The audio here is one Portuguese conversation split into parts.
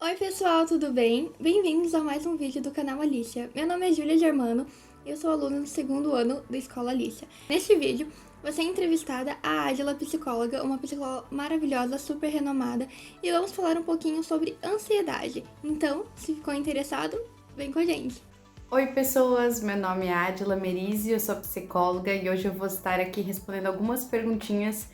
Oi pessoal, tudo bem? Bem-vindos a mais um vídeo do canal Alicia. Meu nome é Júlia Germano e eu sou aluna do segundo ano da Escola Alicia. Neste vídeo, você é entrevistada a Adila, psicóloga, uma psicóloga maravilhosa, super renomada, e vamos falar um pouquinho sobre ansiedade. Então, se ficou interessado, vem com a gente! Oi pessoas, meu nome é Adila Merizzi, eu sou psicóloga e hoje eu vou estar aqui respondendo algumas perguntinhas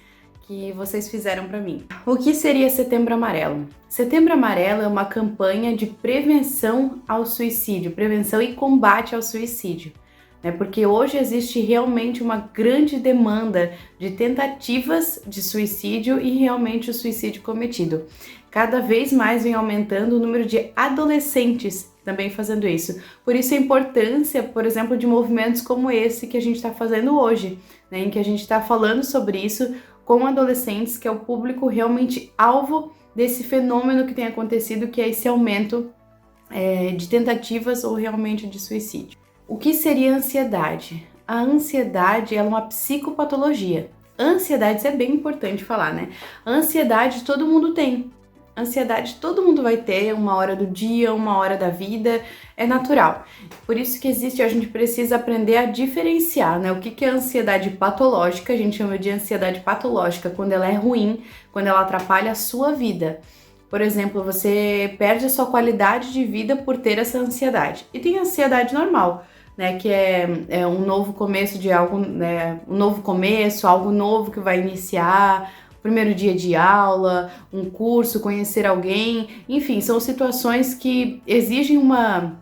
que vocês fizeram para mim. O que seria Setembro Amarelo? Setembro Amarelo é uma campanha de prevenção ao suicídio, prevenção e combate ao suicídio, né? Porque hoje existe realmente uma grande demanda de tentativas de suicídio e realmente o suicídio cometido. Cada vez mais vem aumentando o número de adolescentes também fazendo isso. Por isso a importância, por exemplo, de movimentos como esse que a gente está fazendo hoje, né? Em que a gente está falando sobre isso com adolescentes, que é o público realmente alvo desse fenômeno que tem acontecido, que é esse aumento de tentativas ou realmente de suicídio. O que seria a ansiedade? A ansiedade é uma psicopatologia. Ansiedade, isso é bem importante falar, né? A ansiedade todo mundo tem. Ansiedade todo mundo vai ter, uma hora do dia, uma hora da vida, é natural. Por isso que a gente precisa aprender a diferenciar, né? O que é ansiedade patológica, a gente chama de ansiedade patológica quando ela é ruim, quando ela atrapalha a sua vida. Por exemplo, você perde a sua qualidade de vida por ter essa ansiedade. E tem a ansiedade normal, né? Que é um novo começo de algo, né? Um novo começo, algo novo que vai iniciar, primeiro dia de aula, um curso, conhecer alguém, enfim, são situações que exigem uma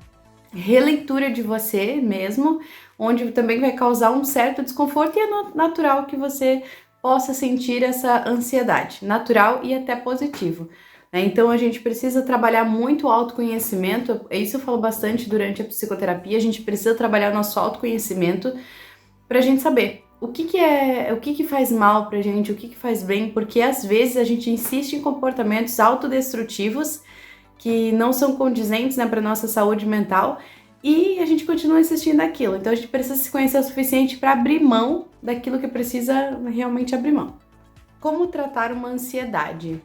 releitura de você mesmo, onde também vai causar um certo desconforto e é natural que você possa sentir essa ansiedade, natural e até positivo. Então a gente precisa trabalhar muito o autoconhecimento, isso eu falo bastante durante a psicoterapia, a gente precisa trabalhar o nosso autoconhecimento pra gente saber o que faz mal pra gente, o que faz bem, porque às vezes a gente insiste em comportamentos autodestrutivos que não são condizentes, né, pra nossa saúde mental e a gente continua insistindo naquilo. Então a gente precisa se conhecer o suficiente para abrir mão daquilo que precisa realmente abrir mão. Como tratar uma ansiedade?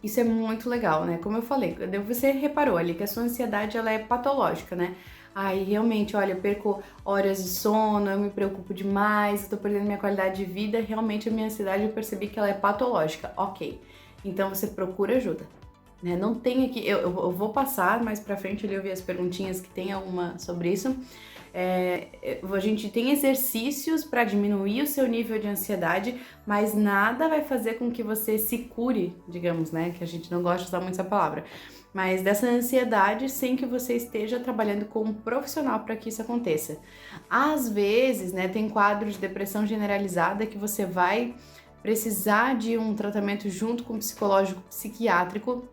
Isso é muito legal, né? Como eu falei, você reparou ali que a sua ansiedade ela é patológica, né? Ai, realmente, olha, eu perco horas de sono, eu me preocupo demais, estou perdendo minha qualidade de vida, realmente a minha ansiedade eu percebi que ela é patológica. Ok, então você procura ajuda, né? Não tem aqui, eu vou passar mais pra frente ali, eu vi as perguntinhas que tem alguma sobre isso. A gente tem exercícios para diminuir o seu nível de ansiedade, mas nada vai fazer com que você se cure, digamos, né? Que a gente não gosta de usar muito essa palavra, mas dessa ansiedade sem que você esteja trabalhando com um profissional para que isso aconteça. Às vezes, né, tem quadro de depressão generalizada que você vai precisar de um tratamento junto com um psicológico psiquiátrico.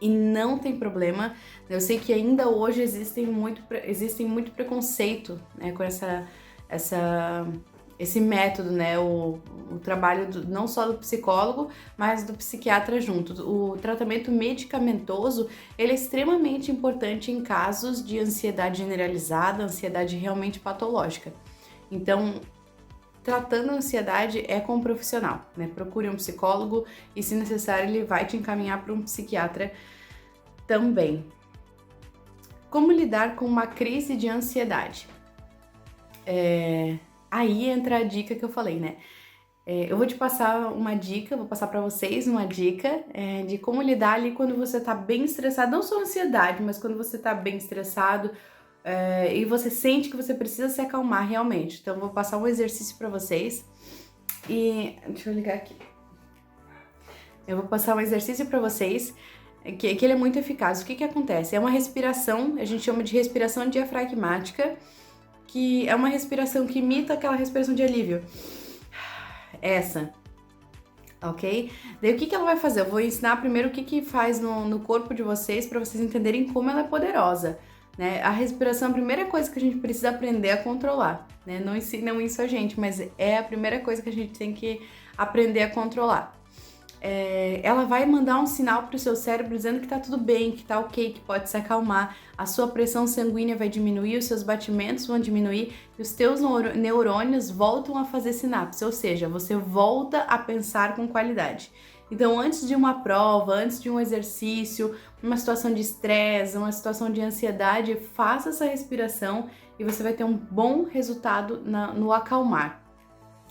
E não tem problema, eu sei que ainda hoje existe muito preconceito, né, com esse método, né, o trabalho não só do psicólogo, mas do psiquiatra junto. O tratamento medicamentoso, ele é extremamente importante em casos de ansiedade generalizada, ansiedade realmente patológica. Então, tratando a ansiedade é com um profissional, né? Procure um psicólogo e, se necessário, ele vai te encaminhar para um psiquiatra também. Como lidar com uma crise de ansiedade? Aí entra a dica que eu falei, né? Eu vou te passar uma dica, vou passar para vocês uma dica de como lidar ali quando você tá bem estressado, não só ansiedade, mas quando você tá bem estressado e você sente que você precisa se acalmar realmente. Então, eu vou passar um exercício para vocês e deixa eu ligar aqui. Eu vou passar um exercício para vocês que ele é muito eficaz. O que acontece? É uma respiração, a gente chama de respiração diafragmática, que é uma respiração que imita aquela respiração de alívio. Essa, ok? Daí o que ela vai fazer? Eu vou ensinar primeiro o que faz no corpo de vocês, para vocês entenderem como ela é poderosa, né? A respiração é a primeira coisa que a gente precisa aprender a controlar, né? Não ensinam isso a gente, mas é a primeira coisa que a gente tem que aprender a controlar. Ela vai mandar um sinal para o seu cérebro dizendo que tá tudo bem, que tá ok, que pode se acalmar. A sua pressão sanguínea vai diminuir, os seus batimentos vão diminuir e os teus neurônios voltam a fazer sinapse, ou seja, você volta a pensar com qualidade. Então, antes de uma prova, antes de um exercício, uma situação de estresse, uma situação de ansiedade, faça essa respiração e você vai ter um bom resultado no acalmar,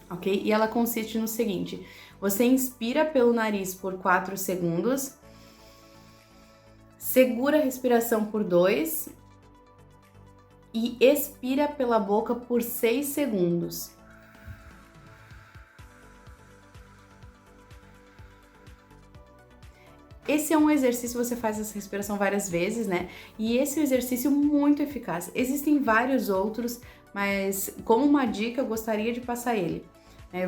ok? E ela consiste no seguinte: você inspira pelo nariz por 4 segundos, segura a respiração por 2 e expira pela boca por 6 segundos. Esse é um exercício, você faz essa respiração várias vezes, né? E esse é um exercício muito eficaz. Existem vários outros, mas como uma dica, eu gostaria de passar ele.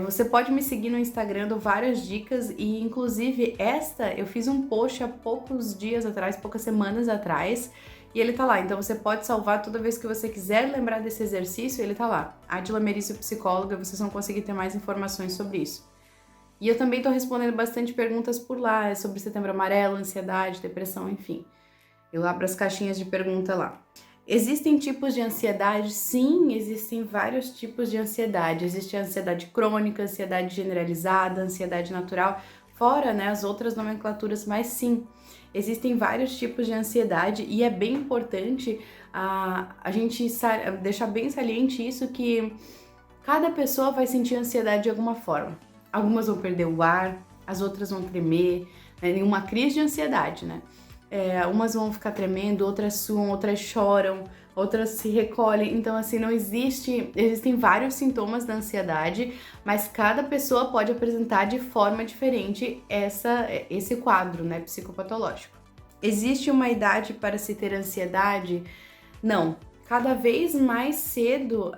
Você pode me seguir no Instagram, dou várias dicas e inclusive eu fiz um post há poucos dias atrás, poucas semanas atrás, e ele tá lá. Então você pode salvar toda vez que você quiser lembrar desse exercício, ele tá lá. Adila Merício, psicóloga, vocês vão conseguir ter mais informações sobre isso. E eu também tô respondendo bastante perguntas por lá, sobre Setembro Amarelo, ansiedade, depressão, enfim. Eu abro as caixinhas de pergunta lá. Existem tipos de ansiedade? Sim, existem vários tipos de ansiedade. Existe a ansiedade crônica, ansiedade generalizada, ansiedade natural, fora, né, as outras nomenclaturas, mas sim, existem vários tipos de ansiedade e é bem importante a gente deixar bem saliente isso, que cada pessoa vai sentir ansiedade de alguma forma. Algumas vão perder o ar, as outras vão tremer, em uma crise de ansiedade, né? Umas vão ficar tremendo, outras suam, outras choram, outras se recolhem. Então, assim, existem vários sintomas da ansiedade, mas cada pessoa pode apresentar de forma diferente esse quadro, né, psicopatológico. Existe uma idade para se ter ansiedade? Não. Cada vez mais cedo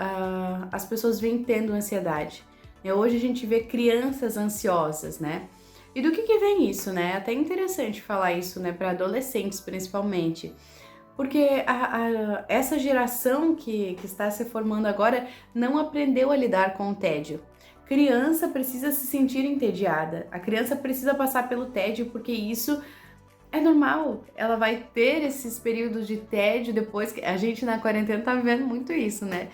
as pessoas vêm tendo ansiedade. Hoje a gente vê crianças ansiosas, né? E do que vem isso, né? É até interessante falar isso, né, para adolescentes principalmente, porque essa geração que está se formando agora não aprendeu a lidar com o tédio. Criança precisa se sentir entediada, a criança precisa passar pelo tédio, porque isso é normal. Ela vai ter esses períodos de tédio depois, que a gente na quarentena tá vivendo muito isso, né?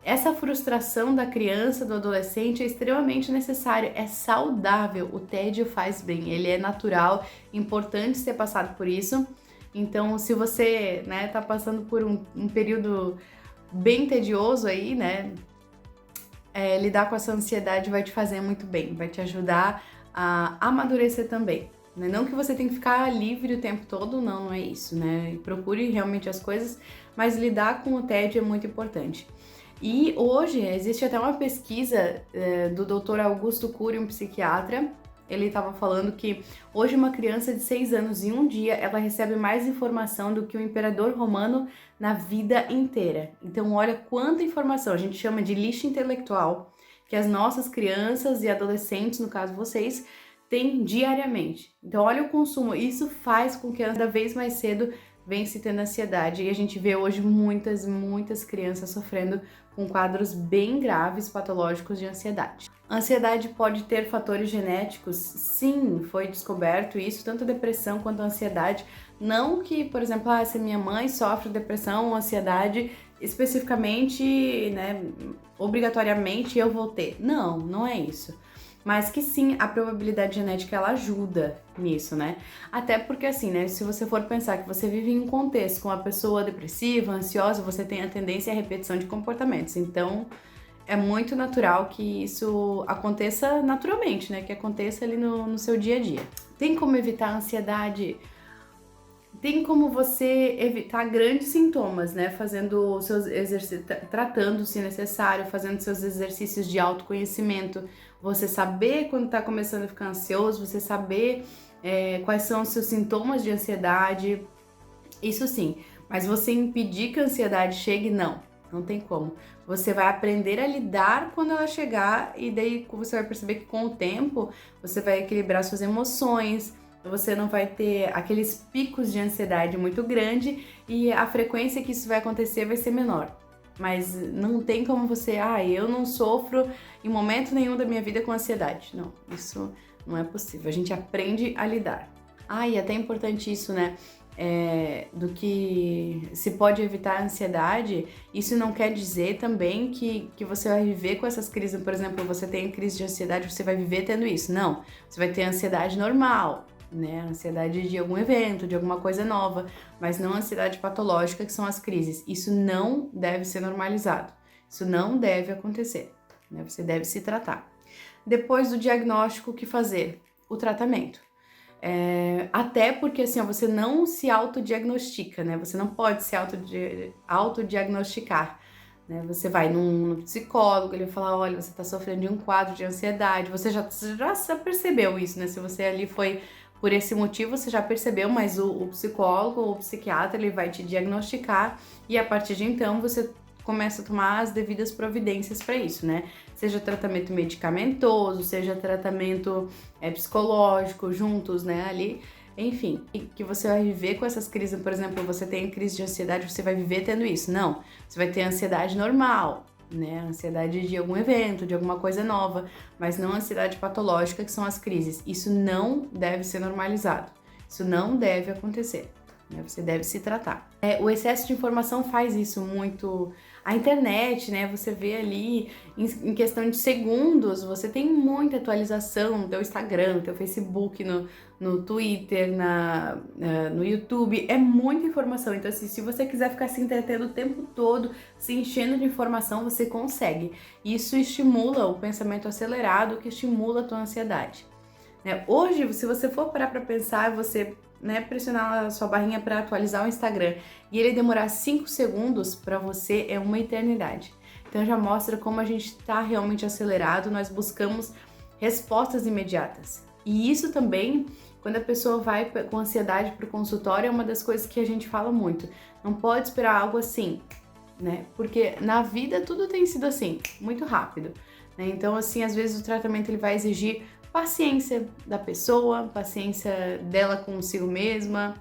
Essa frustração da criança, do adolescente é extremamente necessária, é saudável, o tédio faz bem, ele é natural, importante ser passado por isso. Então, se você, né, tá passando por um período bem tedioso aí, né, lidar com essa ansiedade vai te fazer muito bem, vai te ajudar a amadurecer também. Né? Não que você tenha que ficar livre o tempo todo, não é isso, né? Procure realmente as coisas, mas lidar com o tédio é muito importante. E hoje existe até uma pesquisa do Dr. Augusto Cury, um psiquiatra. Ele estava falando que hoje uma criança de 6 anos em um dia, ela recebe mais informação do que o imperador romano na vida inteira. Então olha quanta informação, a gente chama de lixo intelectual, que as nossas crianças e adolescentes, no caso vocês, têm diariamente. Então olha o consumo, isso faz com que cada vez mais cedo vem se tendo ansiedade, e a gente vê hoje muitas crianças sofrendo com quadros bem graves, patológicos de ansiedade. A ansiedade pode ter fatores genéticos? Sim, foi descoberto isso, tanto a depressão quanto a ansiedade. Não que, por exemplo, se minha mãe sofre depressão ou ansiedade, especificamente, né, obrigatoriamente eu vou ter. Não, não é isso. Mas que sim, a probabilidade genética ela ajuda nisso, né? Até porque assim, né, se você for pensar que você vive em um contexto com uma pessoa depressiva, ansiosa, você tem a tendência à repetição de comportamentos. Então, é muito natural que isso aconteça naturalmente, né? Que aconteça ali no seu dia a dia. Tem como evitar a ansiedade? Tem como você evitar grandes sintomas, né? Fazendo os seus exercícios, tratando se necessário, fazendo seus exercícios de autoconhecimento. Você saber quando tá começando a ficar ansioso, você saber quais são os seus sintomas de ansiedade. Isso sim, mas você impedir que a ansiedade chegue, não tem como. Você vai aprender a lidar quando ela chegar e daí você vai perceber que com o tempo você vai equilibrar suas emoções, você não vai ter aqueles picos de ansiedade muito grande e a frequência que isso vai acontecer vai ser menor. Mas não tem como você, eu não sofro em momento nenhum da minha vida com ansiedade. Não, isso não é possível. A gente aprende a lidar. E até importante isso, né? do que se pode evitar a ansiedade, isso não quer dizer também que você vai viver com essas crises. Por exemplo, você tem crise de ansiedade, você vai viver tendo isso. Não, você vai ter ansiedade normal, né? Ansiedade de algum evento, de alguma coisa nova, mas não ansiedade patológica, que são as crises. Isso não deve ser normalizado, isso não deve acontecer, né? Você deve se tratar. Depois do diagnóstico, o que fazer? O tratamento. Até porque assim, você não se autodiagnostica, né? Você não pode se autodiagnosticar, né? Você vai num psicólogo, ele vai falar, olha, você tá sofrendo de um quadro de ansiedade, você já percebeu isso, né? Se você ali foi por esse motivo, você já percebeu, mas o psicólogo ou o psiquiatra, ele vai te diagnosticar e a partir de então você começa a tomar as devidas providências para isso, né? Seja tratamento medicamentoso, seja tratamento psicológico, juntos, né, ali, enfim, que você vai viver com essas crises. Por exemplo, você tem crise de ansiedade, você vai viver tendo isso. Não, você vai ter ansiedade normal, né, ansiedade de algum evento, de alguma coisa nova, mas não ansiedade patológica, que são as crises. Isso não deve ser normalizado, isso não deve acontecer, né? Você deve se tratar. O excesso de informação faz isso muito. A internet, né? Você vê ali em questão de segundos, você tem muita atualização no teu Instagram, no teu Facebook, no Twitter, no YouTube. É muita informação. Então, assim, se você quiser ficar se entretendo o tempo todo, se enchendo de informação, você consegue. Isso estimula o pensamento acelerado, que estimula a tua ansiedade. Hoje, se você for parar para pensar, você pressionar a sua barrinha para atualizar o Instagram e ele demorar 5 segundos, para você é uma eternidade. Então já mostra como a gente está realmente acelerado, nós buscamos respostas imediatas. E isso também, quando a pessoa vai com ansiedade para o consultório, é uma das coisas que a gente fala muito. Não pode esperar algo assim, né? Porque na vida tudo tem sido assim, muito rápido, né? Então, assim, às vezes o tratamento ele vai exigir paciência da pessoa, paciência dela consigo mesma,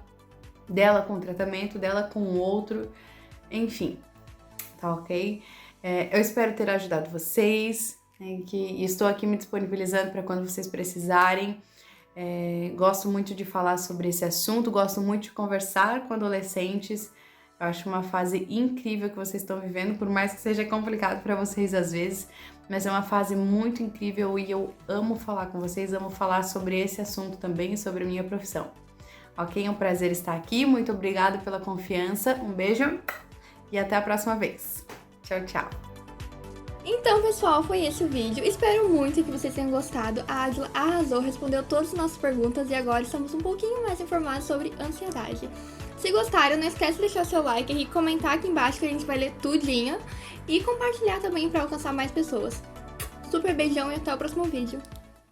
dela com o tratamento, dela com o outro, enfim, tá ok? Eu espero ter ajudado vocês, né, que estou aqui me disponibilizando para quando vocês precisarem. Gosto muito de falar sobre esse assunto, gosto muito de conversar com adolescentes. Eu acho uma fase incrível que vocês estão vivendo, por mais que seja complicado para vocês às vezes, mas é uma fase muito incrível e eu amo falar com vocês, amo falar sobre esse assunto também e sobre a minha profissão. Ok? É um prazer estar aqui, muito obrigada pela confiança, um beijo e até a próxima vez. Tchau, tchau! Então, pessoal, foi esse o vídeo. Espero muito que vocês tenham gostado. A Adila arrasou, respondeu todas as nossas perguntas e agora estamos um pouquinho mais informados sobre ansiedade. Se gostaram, não esquece de deixar seu like e comentar aqui embaixo que a gente vai ler tudinho. E compartilhar também para alcançar mais pessoas. Super beijão e até o próximo vídeo.